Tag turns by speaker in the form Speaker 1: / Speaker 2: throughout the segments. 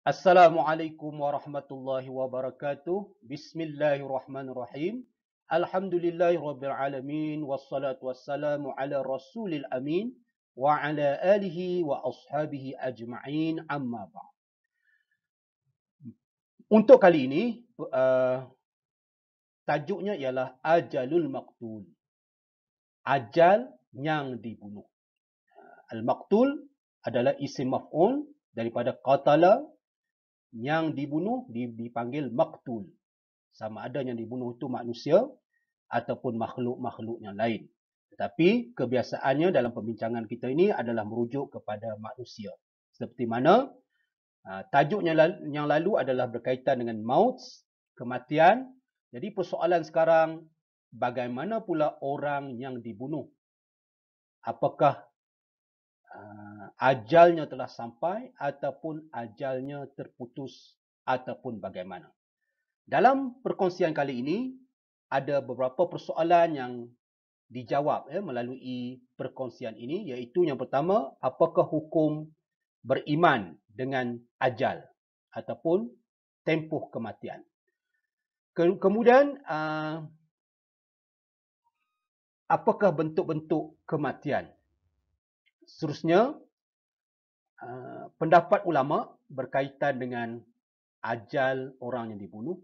Speaker 1: Assalamualaikum warahmatullahi wabarakatuh. Bismillahirrahmanirrahim. Alhamdulillahirabbil alamin wassalatu wassalamu ala rasulil amin wa ala alihi wa ashabihi ajma'in amma ba'd. Untuk kali ini tajuknya ialah ajalul maqtul. Ajal yang dibunuh. Al-maqtul adalah isim maf'ul daripada qatala, yang dibunuh dipanggil maqtul. Sama ada yang dibunuh itu manusia ataupun makhluk-makhluk yang lain. Tetapi kebiasaannya dalam pembincangan kita ini adalah merujuk kepada manusia. Seperti mana tajuk yang lalu adalah berkaitan dengan maut, kematian. Jadi persoalan sekarang, bagaimana pula orang yang dibunuh? Apakah ajalnya telah sampai ataupun ajalnya terputus ataupun bagaimana? Dalam perkongsian kali ini, ada beberapa persoalan yang dijawab melalui perkongsian ini, iaitu yang pertama, apakah hukum beriman dengan ajal ataupun tempoh kematian. Kemudian, apakah bentuk-bentuk kematian? Seterusnya, pendapat ulama berkaitan dengan ajal orang yang dibunuh.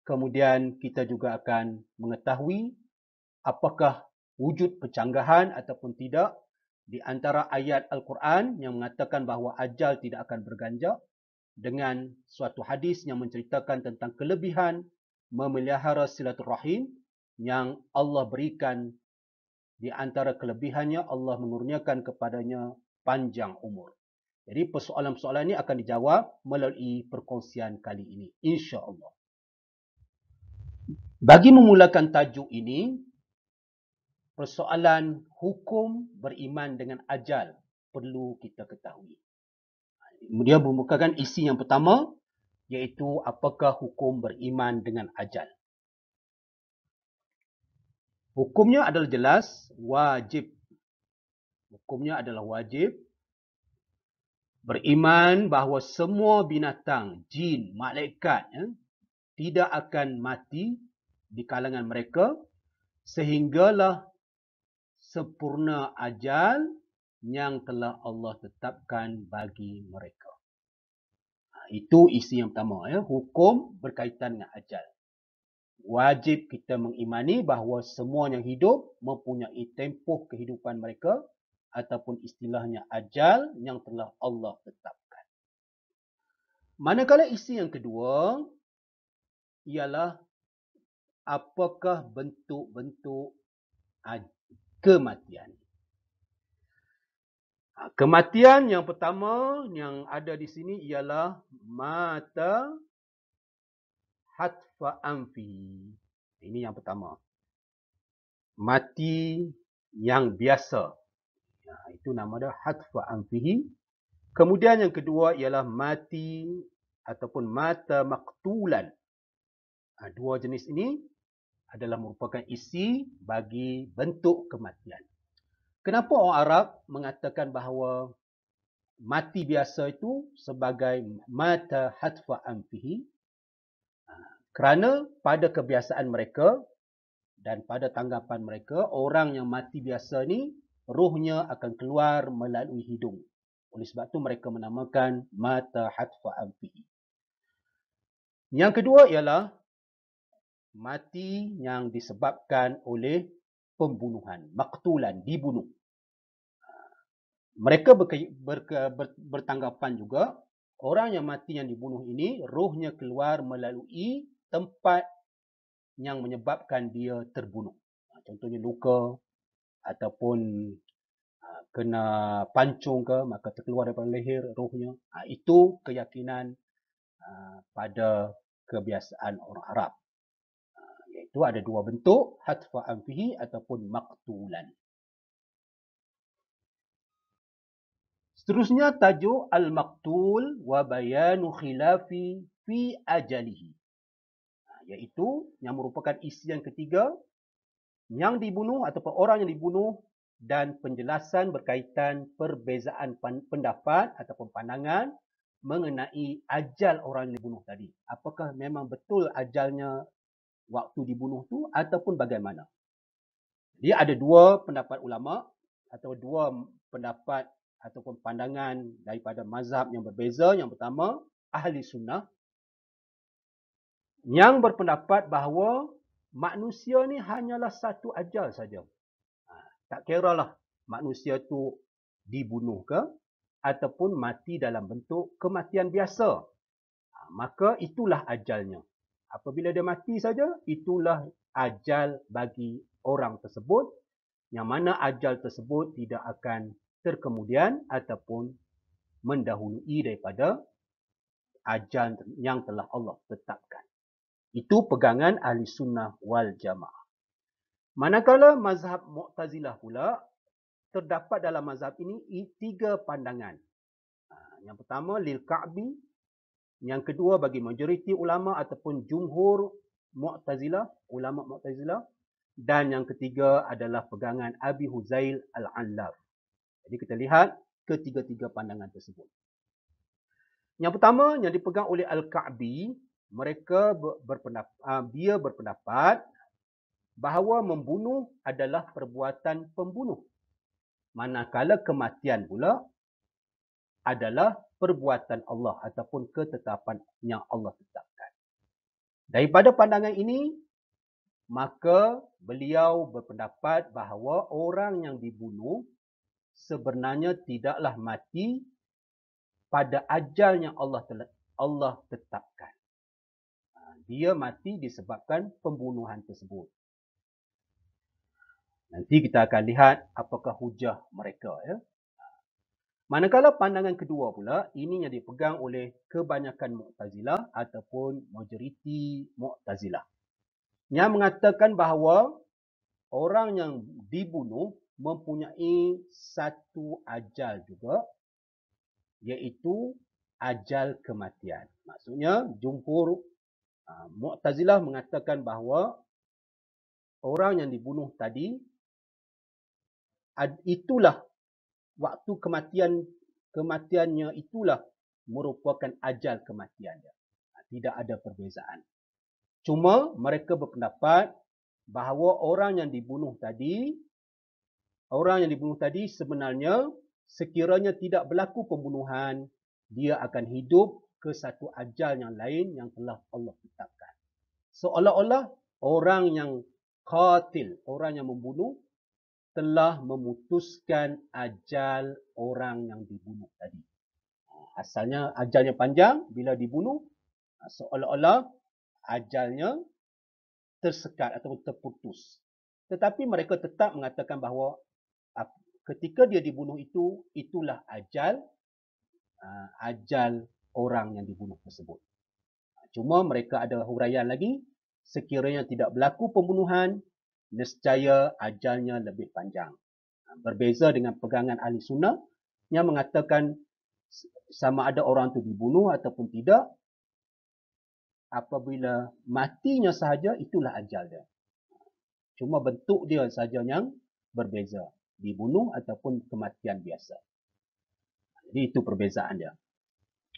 Speaker 1: Kemudian kita juga akan mengetahui apakah wujud pencanggahan ataupun tidak di antara ayat Al-Quran yang mengatakan bahawa ajal tidak akan berganjak dengan suatu hadis yang menceritakan tentang kelebihan memelihara silaturahim yang Allah berikan. Di antara kelebihannya, Allah mengurniakan kepadanya panjang umur. Jadi persoalan-persoalan ini akan dijawab melalui perkongsian kali ini, insya-Allah. Bagi memulakan tajuk ini, persoalan hukum beriman dengan ajal perlu kita ketahui. Dia merupakan isi yang pertama, iaitu apakah hukum beriman dengan ajal. Hukumnya adalah jelas, wajib. Hukumnya adalah wajib. Beriman bahawa semua binatang, jin, malaikat tidak akan mati di kalangan mereka sehinggalah sempurna ajal yang telah Allah tetapkan bagi mereka. Itu isi yang pertama. Hukum berkaitan dengan ajal. Wajib kita mengimani bahawa semua yang hidup mempunyai tempoh kehidupan mereka ataupun istilahnya ajal yang telah Allah tetapkan. Manakala isi yang kedua ialah apakah bentuk-bentuk kematian. Kematian yang pertama yang ada di sini ialah mata hatfa anfi. Ini yang pertama. Mati yang biasa. Itu nama dia hatfa anfihi. Kemudian yang kedua ialah mati ataupun mata maqtulan. Dua jenis ini adalah merupakan isi bagi bentuk kematian. Kenapa orang Arab mengatakan bahawa mati biasa itu sebagai mata hatfa anfihi? Kerana pada kebiasaan mereka dan pada tanggapan mereka, orang yang mati biasa ni rohnya akan keluar melalui hidung. Oleh sebab itu mereka menamakan mata hatfa anfihi. Yang kedua ialah mati yang disebabkan oleh pembunuhan, maqtulan, dibunuh. Mereka bertanggapan juga, orang yang mati yang dibunuh ini, rohnya keluar melalui tempat yang menyebabkan dia terbunuh. Contohnya luka, ataupun kena pancung ke, maka terkeluar daripada leher rohnya. Itu keyakinan pada kebiasaan orang Arab. Iaitu ada dua bentuk, hatfa anfihi ataupun maqtulan. Seterusnya tajuk al-maqtul wa bayanu khilafi fi ajalihi. Iaitu yang merupakan isi yang ketiga, yang dibunuh ataupun orang yang dibunuh dan penjelasan berkaitan perbezaan pendapat ataupun pandangan mengenai ajal orang yang dibunuh tadi. Apakah memang betul ajalnya waktu dibunuh tu ataupun bagaimana? Jadi ada dua pendapat ulama atau dua pendapat ataupun pandangan daripada mazhab yang berbeza. Yang pertama, ahli sunnah yang berpendapat bahawa manusia ni hanyalah satu ajal saja. Tak kiralah manusia tu dibunuh ke ataupun mati dalam bentuk kematian biasa. Maka itulah ajalnya. Apabila dia mati saja, itulah ajal bagi orang tersebut, yang mana ajal tersebut tidak akan terkemudian ataupun mendahului daripada ajal yang telah Allah tetapkan. Itu pegangan ahli sunnah wal jamaah. Manakala mazhab Mu'tazilah pula, terdapat dalam mazhab ini tiga pandangan. Yang pertama, lil Ka'bi. Yang kedua, bagi majoriti ulama ataupun jumhur Mu'tazilah, ulama Mu'tazilah. Dan yang ketiga adalah pegangan Abi Huzail Al-Allaf. Jadi kita lihat ketiga-tiga pandangan tersebut. Yang pertama, yang dipegang oleh Al-Ka'bi, mereka berpendapat bahawa membunuh adalah perbuatan pembunuh. Manakala kematian pula adalah perbuatan Allah ataupun ketetapan yang Allah tetapkan. Daripada pandangan ini, maka beliau berpendapat bahawa orang yang dibunuh sebenarnya tidaklah mati pada ajal yang Allah tetapkan. Dia mati disebabkan pembunuhan tersebut. Nanti kita akan lihat apakah hujah mereka. Ya. Manakala pandangan kedua pula, ini yang dipegang oleh kebanyakan Mu'tazilah ataupun majoriti Mu'tazilah. Yang mengatakan bahawa orang yang dibunuh mempunyai satu ajal juga, iaitu ajal kematian. Maksudnya, jumhur Mu'tazilah mengatakan bahawa orang yang dibunuh tadi, itulah waktu kematiannya itulah merupakan ajal kematiannya. Tidak ada perbezaan. Cuma mereka berpendapat bahawa orang yang dibunuh tadi sebenarnya sekiranya tidak berlaku pembunuhan, dia akan hidup ke satu ajal yang lain yang telah Allah tetapkan. Seolah-olah orang yang qatil, orang yang membunuh, telah memutuskan ajal orang yang dibunuh tadi. Asalnya ajalnya panjang, bila dibunuh, seolah-olah ajalnya tersekat atau terputus. Tetapi mereka tetap mengatakan bahawa ketika dia dibunuh itulah ajal orang yang dibunuh tersebut. Cuma mereka ada huraian lagi, sekiranya tidak berlaku pembunuhan, nescaya ajalnya lebih panjang. Berbeza dengan pegangan ahli sunnah yang mengatakan sama ada orang itu dibunuh ataupun tidak, apabila matinya sahaja itulah ajal dia. Cuma bentuk dia sahaja yang berbeza, dibunuh ataupun kematian biasa. Jadi itu perbezaan dia.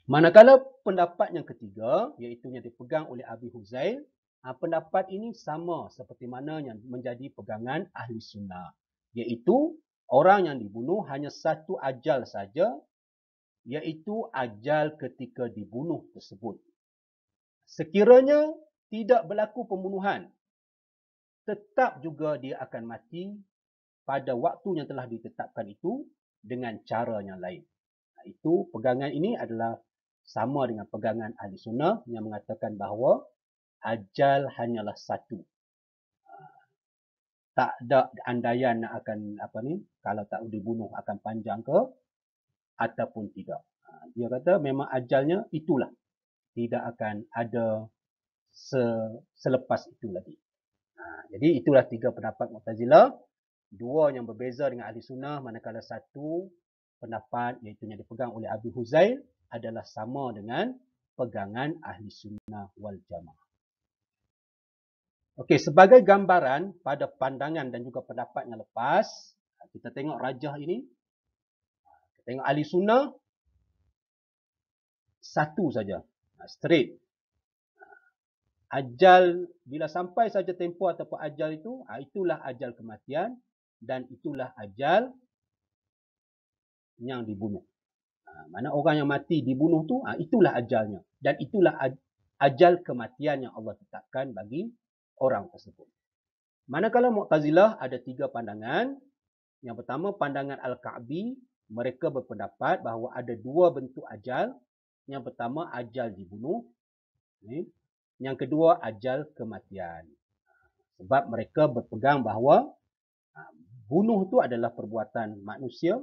Speaker 1: Manakala pendapat yang ketiga, iaitu yang dipegang oleh Abi Huzail, pendapat ini sama seperti mana yang menjadi pegangan ahli sunnah. Iaitu orang yang dibunuh hanya satu ajal saja, iaitu ajal ketika dibunuh tersebut. Sekiranya tidak berlaku pembunuhan, tetap juga dia akan mati pada waktu yang telah ditetapkan itu dengan cara yang lain. Itu pegangan ini adalah sama dengan pegangan ahli sunnah yang mengatakan bahawa ajal hanyalah satu. Tak ada andaian akan kalau tak dibunuh akan panjang ke ataupun tidak. Dia kata memang ajalnya itulah. Tidak akan ada selepas itu lagi. Jadi itulah tiga pendapat Mu'tazilah. Dua yang berbeza dengan ahli sunnah, manakala satu pendapat iaitu yang dipegang oleh Abi Huzail adalah sama dengan pegangan ahli sunnah wal jamaah. Okey, sebagai gambaran pada pandangan dan juga pendapat yang lepas, kita tengok rajah ini. Kita tengok ahli sunnah satu saja. Straight. Ajal, bila sampai saja tempoh ataupun ajal itu, itulah ajal kematian dan itulah ajal yang dibunuh. Mana orang yang mati dibunuh tu, itulah ajalnya. Dan itulah ajal kematian yang Allah tetapkan bagi orang tersebut. Manakala Mu'tazilah ada 3 pandangan. Yang pertama, pandangan Al-Ka'bi. Mereka berpendapat bahawa ada 2 bentuk ajal. Yang pertama, ajal dibunuh. Yang kedua, ajal kematian. Sebab mereka berpegang bahawa bunuh itu adalah perbuatan manusia,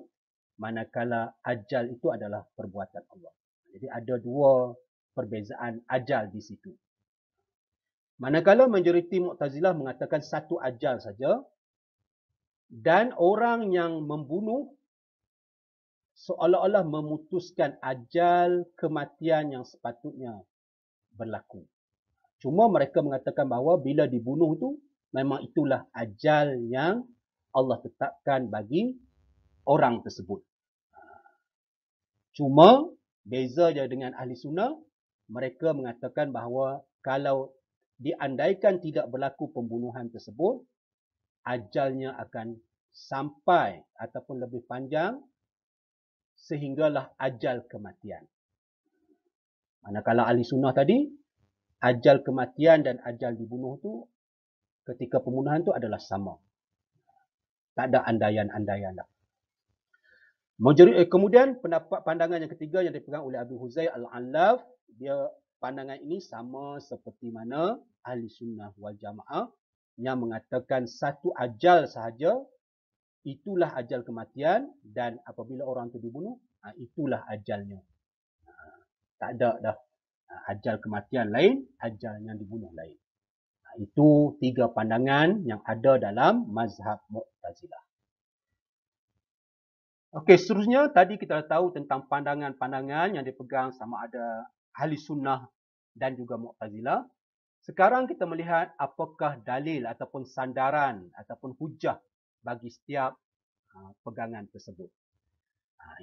Speaker 1: manakala ajal itu adalah perbuatan Allah. Jadi ada 2 perbezaan ajal di situ. Manakala majoriti Mu'tazilah mengatakan satu ajal saja, dan orang yang membunuh seolah-olah memutuskan ajal kematian yang sepatutnya berlaku. Cuma mereka mengatakan bahawa bila dibunuh tu memang itulah ajal yang Allah tetapkan bagi orang tersebut. Cuma beza je dengan ahli sunnah, mereka mengatakan bahawa kalau diandaikan tidak berlaku pembunuhan tersebut, ajalnya akan sampai ataupun lebih panjang sehinggalah ajal kematian. Manakala ahli sunnah tadi, ajal kematian dan ajal dibunuh tu ketika pembunuhan tu adalah sama. Tak ada andaian-andaian dah. Kemudian pandangan yang ketiga yang dipegang oleh Abu Huzai Al-Allaf, dia pandangan ini sama seperti mana ahli sunnah wal jamaah yang mengatakan satu ajal sahaja, itulah ajal kematian, dan apabila orang itu dibunuh, itulah ajalnya. Tak ada dah ajal kematian lain, ajal yang dibunuh lain. Itu 3 pandangan yang ada dalam mazhab Mu'tazilah. Okey, seterusnya tadi kita dah tahu tentang pandangan-pandangan yang dipegang sama ada ahli sunnah dan juga Mu'tazilah. Sekarang kita melihat apakah dalil ataupun sandaran ataupun hujah bagi setiap pegangan tersebut.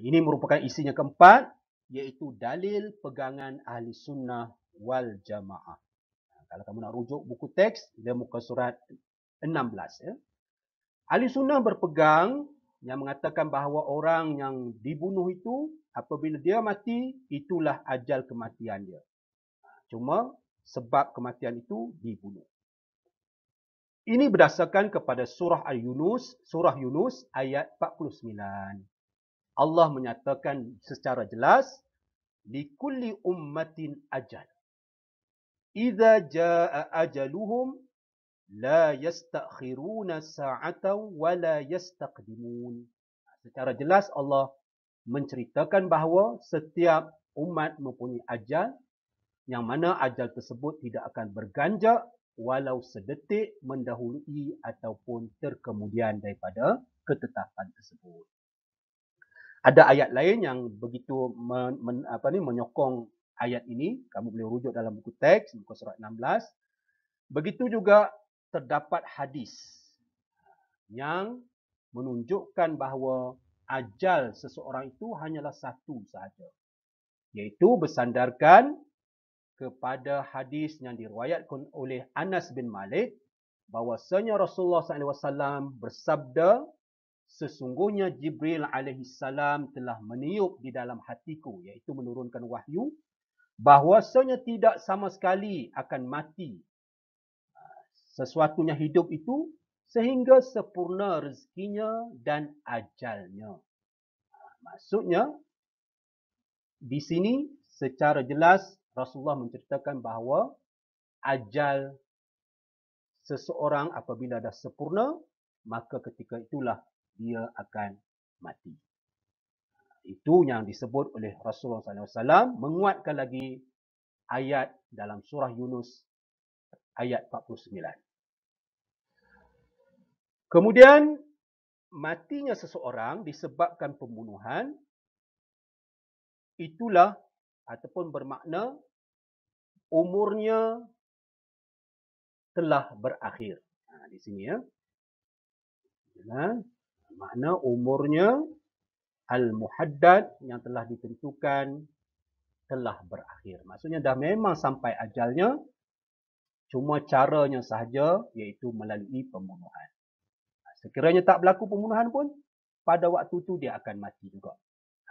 Speaker 1: Ini merupakan isinya keempat, iaitu dalil pegangan ahli sunnah wal jamaah. Kalau kamu nak rujuk buku teks, dia muka surat 16. Ya. Ahli sunnah berpegang yang mengatakan bahawa orang yang dibunuh itu, apabila dia mati, itulah ajal kematian dia. Cuma sebab kematian itu dibunuh. Ini berdasarkan kepada surah Yunus ayat 49. Allah menyatakan secara jelas, likulli ummatin ajal. Idza jaa ajaluhum la yastakhiruna sa'atan wa la yastaqdimun. Secara jelas Allah menceritakan bahawa setiap umat mempunyai ajal, yang mana ajal tersebut tidak akan berganjak walau sedetik mendahului ataupun terkemudian daripada ketetapan tersebut. Ada ayat lain yang begitu menyokong ayat ini. Kamu boleh rujuk dalam buku teks, muka surat 16. Begitu juga terdapat hadis yang menunjukkan bahawa ajal seseorang itu hanyalah satu sahaja. Iaitu bersandarkan kepada hadis yang diriwayatkan oleh Anas bin Malik, bahawasanya Rasulullah SAW bersabda, sesungguhnya Jibril alaihissalam telah meniup di dalam hatiku, iaitu menurunkan wahyu, bahwasanya tidak sama sekali akan mati sesuatunya hidup itu sehingga sempurna rezekinya dan ajalnya. Maksudnya, di sini secara jelas Rasulullah menceritakan bahawa ajal seseorang apabila dah sempurna, maka ketika itulah dia akan mati. Itu yang disebut oleh Rasulullah SAW, menguatkan lagi ayat dalam surah Yunus ayat 49. Kemudian, matinya seseorang disebabkan pembunuhan, itulah ataupun bermakna umurnya telah berakhir. Di sini ya. Makna umurnya al-muhaddad yang telah ditentukan telah berakhir. Maksudnya dah memang sampai ajalnya, cuma caranya sahaja iaitu melalui pembunuhan. Sekiranya tak berlaku pembunuhan pun, pada waktu itu dia akan mati juga.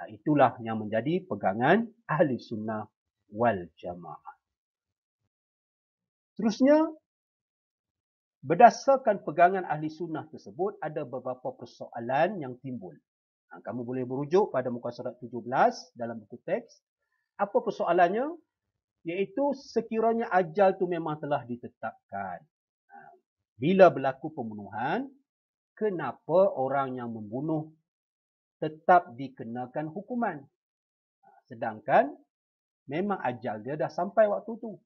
Speaker 1: Itulah yang menjadi pegangan ahli sunnah wal jamaah. Terusnya, berdasarkan pegangan ahli sunnah tersebut, ada beberapa persoalan yang timbul. Kamu boleh merujuk pada muka surat 17 dalam buku teks. Apa persoalannya? Iaitu sekiranya ajal itu memang telah ditetapkan. Bila berlaku pembunuhan, kenapa orang yang membunuh tetap dikenakan hukuman? Sedangkan memang ajal dia dah sampai waktu itu.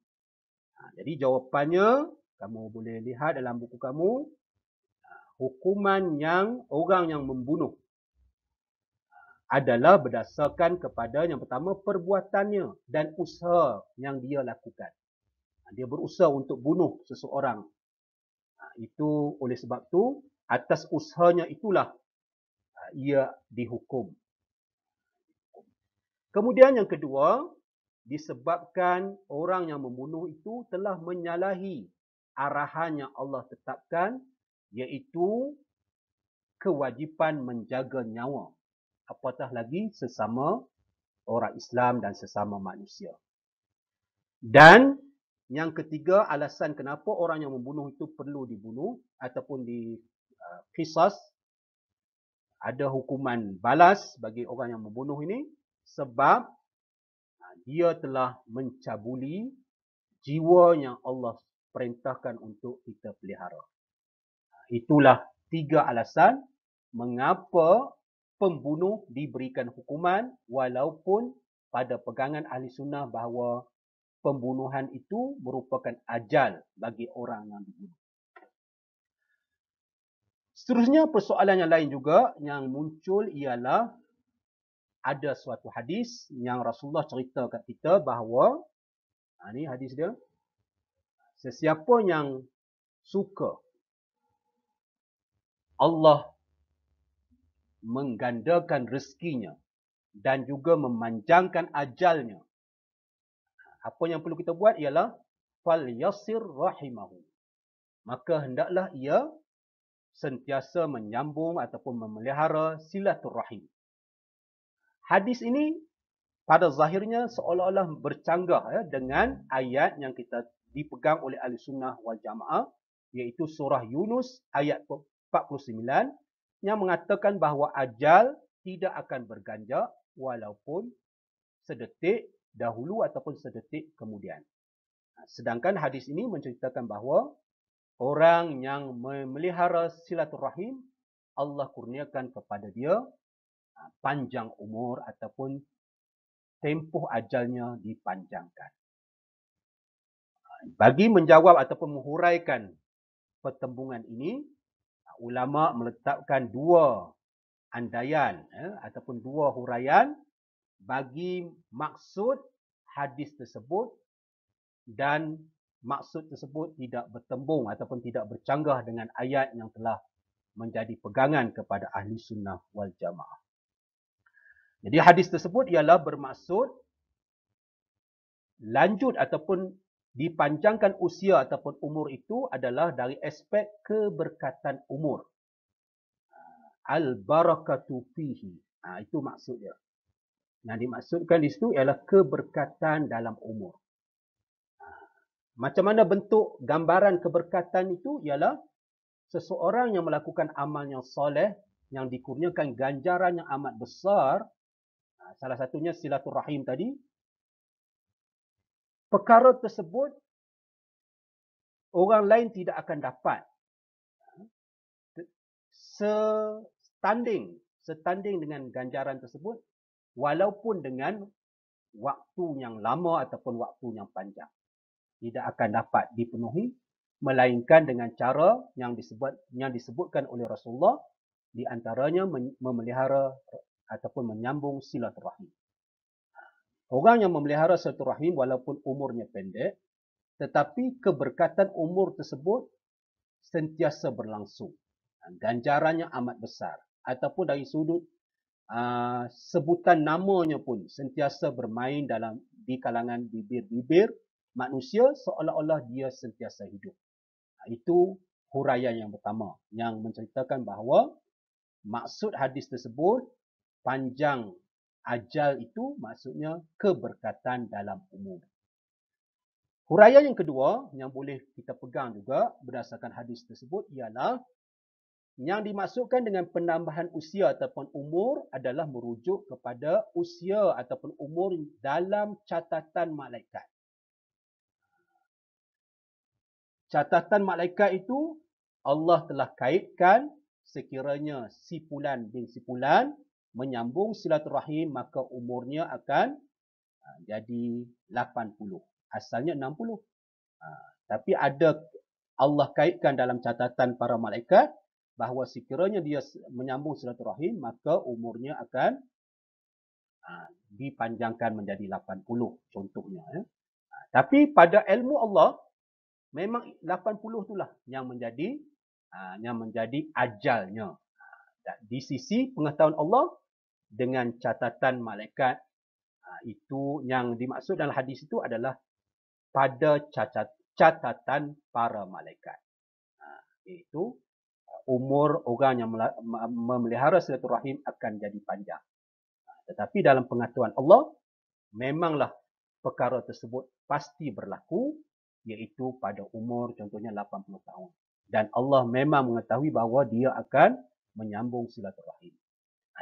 Speaker 1: Jadi jawapannya, kamu boleh lihat dalam buku kamu, hukuman yang orang yang membunuh adalah berdasarkan kepada yang pertama perbuatannya dan usaha yang dia lakukan. Dia berusaha untuk bunuh seseorang. Itu oleh sebab tu atas usahanya itulah ia dihukum. Kemudian yang kedua, disebabkan orang yang membunuh itu telah menyalahi arahan yang Allah tetapkan, iaitu kewajipan menjaga nyawa. Apatah lagi sesama orang Islam dan sesama manusia. Dan yang ketiga, alasan kenapa orang yang membunuh itu perlu dibunuh ataupun qisas, ada hukuman balas bagi orang yang membunuh ini, sebab dia telah mencabuli jiwa yang Allah perintahkan untuk kita pelihara. Itulah 3 alasan mengapa pembunuh diberikan hukuman, walaupun pada pegangan ahli sunnah bahawa pembunuhan itu merupakan ajal bagi orang yang dibunuh. Seterusnya, persoalan yang lain juga yang muncul ialah ada suatu hadis yang Rasulullah cerita kat kita bahawa, ini hadis dia, sesiapa yang suka Allah menggandakan rezekinya dan juga memanjangkan ajalnya, apa yang perlu kita buat ialah falyasir rahimahu. Maka hendaklah ia sentiasa menyambung ataupun memelihara silaturrahim. Hadis ini pada zahirnya seolah-olah bercanggah dengan ayat yang kita dipegang oleh ahli sunnah wal jamaah, iaitu surah Yunus ayat 49 yang mengatakan bahawa ajal tidak akan berganjak walaupun sedetik dahulu ataupun sedetik kemudian. Sedangkan hadis ini menceritakan bahawa orang yang memelihara silaturrahim, Allah kurniakan kepada dia panjang umur ataupun tempoh ajalnya dipanjangkan. Bagi menjawab ataupun menghuraikan pertembungan ini, ulama meletakkan 2 andaian ataupun 2 huraian bagi maksud hadis tersebut, dan maksud tersebut tidak bertembung ataupun tidak bercanggah dengan ayat yang telah menjadi pegangan kepada ahli sunnah wal jamaah. Jadi hadis tersebut ialah bermaksud lanjut ataupun dipanjangkan usia ataupun umur itu adalah dari aspek keberkatan umur. Al-barakatu fihi. Itu maksud dia. Yang dimaksudkan di situ ialah keberkatan dalam umur. Macam mana bentuk gambaran keberkatan itu ialah seseorang yang melakukan amal yang soleh, yang dikurniakan ganjaran yang amat besar, salah satunya silaturrahim tadi, perkara tersebut orang lain tidak akan dapat setanding dengan ganjaran tersebut, walaupun dengan waktu yang lama ataupun waktu yang panjang. Tidak akan dapat dipenuhi, melainkan dengan cara yang disebutkan oleh Rasulullah, di antaranya memelihara ataupun menyambung silaturahim. Orang yang memelihara silaturahim walaupun umurnya pendek, tetapi keberkatan umur tersebut sentiasa berlangsung. Ganjarannya amat besar. Ataupun dari sudut sebutan namanya pun sentiasa bermain di kalangan bibir-bibir manusia seolah-olah dia sentiasa hidup. Itu huraian yang pertama yang menceritakan bahawa maksud hadis tersebut, panjang ajal itu maksudnya keberkatan dalam umur. Huraian yang kedua yang boleh kita pegang juga berdasarkan hadis tersebut ialah yang dimaksudkan dengan penambahan usia ataupun umur adalah merujuk kepada usia ataupun umur dalam catatan malaikat. Catatan malaikat itu Allah telah kaitkan sekiranya si fulan bin si fulan menyambung silaturahim maka umurnya akan jadi 80. Asalnya 60. Tapi ada Allah kaitkan dalam catatan para malaikat bahawa sekiranya dia menyambung silaturahim maka umurnya akan dipanjangkan menjadi 80 contohnya. Tapi pada ilmu Allah memang 80 itulah yang menjadi ajalnya. Di sisi pengetahuan Allah dengan catatan malaikat itu yang dimaksud dalam hadis itu adalah pada catatan para malaikat. Iaitu umur orang yang memelihara silaturahim akan jadi panjang. Tetapi dalam pengetahuan Allah, memanglah perkara tersebut pasti berlaku, iaitu pada umur contohnya 80 tahun. Dan Allah memang mengetahui bahawa dia akan menyambung silaturahim.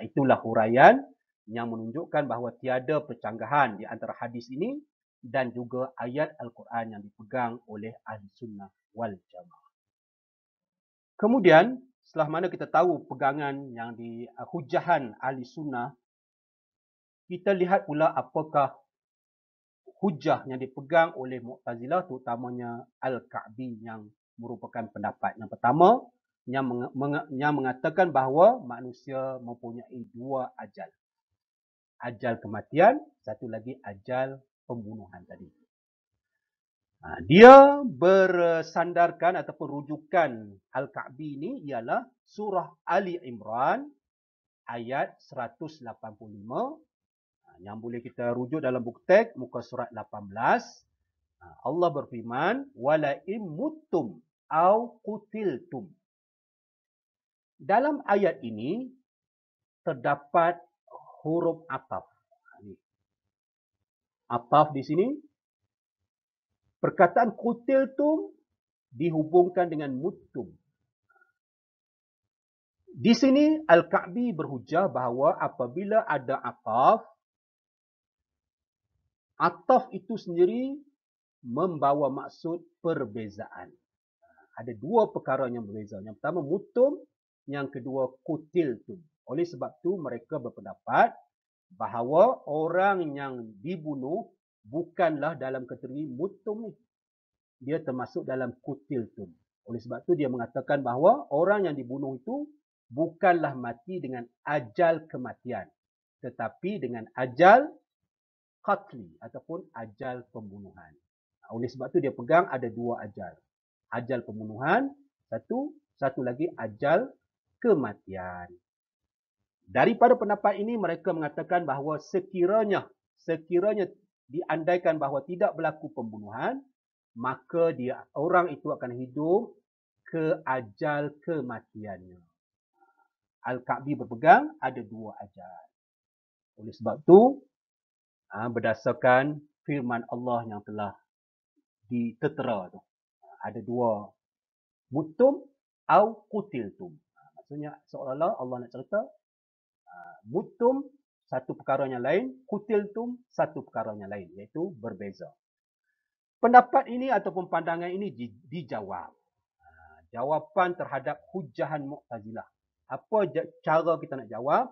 Speaker 1: Itulah huraian yang menunjukkan bahawa tiada percanggahan di antara hadis ini dan juga ayat Al-Quran yang dipegang oleh Ahli Sunnah wal Jamaah. Kemudian, setelah mana kita tahu pegangan yang di hujahan Ahli Sunnah, kita lihat pula apakah hujah yang dipegang oleh Mu'tazilah, terutamanya Al-Ka'bi yang merupakan pendapat yang pertama, yang mengatakan bahawa manusia mempunyai dua ajal. Ajal kematian, satu lagi ajal pembunuhan tadi. Dia bersandarkan ataupun rujukan Al-Ka'bi ini ialah surah Ali Imran ayat 185 yang boleh kita rujuk dalam buku teks muka surat 18. Allah berfirman, wala in muttum au qutiltum. Dalam ayat ini terdapat huruf ataf. Ataf di sini, perkataan qutiltum dihubungkan dengan muttum. Di sini Al-Ka'bi berhujah bahawa apabila ada ataf, ataf itu sendiri membawa maksud perbezaan. Ada dua perkara yang berbeza. Yang pertama muttum, yang kedua qutiltum. Oleh sebab itu mereka berpendapat bahawa orang yang dibunuh bukanlah dalam kategori muttum ni. Dia termasuk dalam qutiltum. Oleh sebab itu dia mengatakan bahawa orang yang dibunuh itu bukanlah mati dengan ajal kematian, tetapi dengan ajal qatli ataupun ajal pembunuhan. Oleh sebab itu dia pegang ada dua ajal. Ajal pembunuhan, satu lagi ajal kematian. Daripada pendapat ini mereka mengatakan bahawa sekiranya diandaikan bahawa tidak berlaku pembunuhan, maka orang itu akan hidup ke ajal kematiannya. Al-Ka'bi berpegang ada dua ajal. Oleh sebab itu berdasarkan firman Allah yang telah ditertera tu, ada dua, muttum au qutiltum. Maksudnya seolah-olah Allah nak cerita muttum satu perkara yang lain, qutiltum satu perkara yang lain, iaitu berbeza. Pendapat ini ataupun pandangan ini dijawab. Jawapan terhadap hujahan Mu'tazilah. Apa cara kita nak jawab?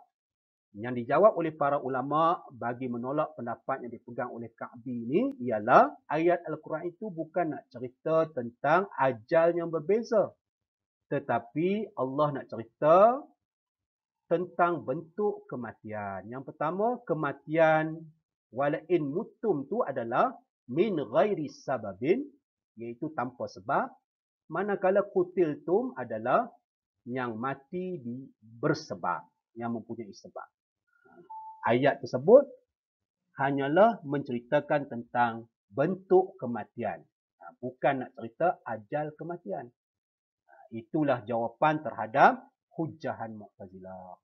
Speaker 1: Yang dijawab oleh para ulama bagi menolak pendapat yang dipegang oleh Ka'bi ini ialah ayat Al-Quran itu bukan nak cerita tentang ajal yang berbeza. Tetapi Allah nak cerita tentang bentuk kematian. Yang pertama, kematian wala in muttum tu adalah min ghairi sababin, iaitu tanpa sebab. Manakala qutiltum adalah yang mati bersebab, yang mempunyai sebab. Ayat tersebut hanyalah menceritakan tentang bentuk kematian. Bukan nak cerita ajal kematian. Itulah jawapan terhadap hujjahan Mu'tazilah.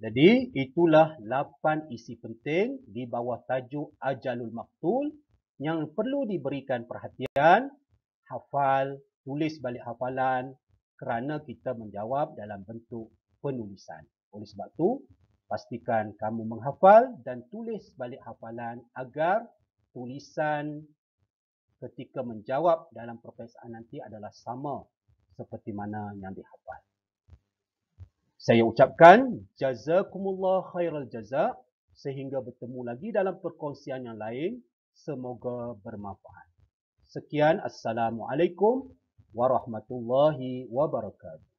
Speaker 1: Jadi, itulah 8 isi penting di bawah tajuk Ajalul Maqtul yang perlu diberikan perhatian, hafal, tulis balik hafalan kerana kita menjawab dalam bentuk penulisan. Oleh sebab itu, pastikan kamu menghafal dan tulis balik hafalan agar tulisan ketika menjawab dalam perperiksaan nanti adalah sama seperti mana yang dihafal. Saya ucapkan jazakumullah khairal jaza sehingga bertemu lagi dalam perkongsian yang lain. Semoga bermanfaat. Sekian, Assalamualaikum warahmatullahi wabarakatuh.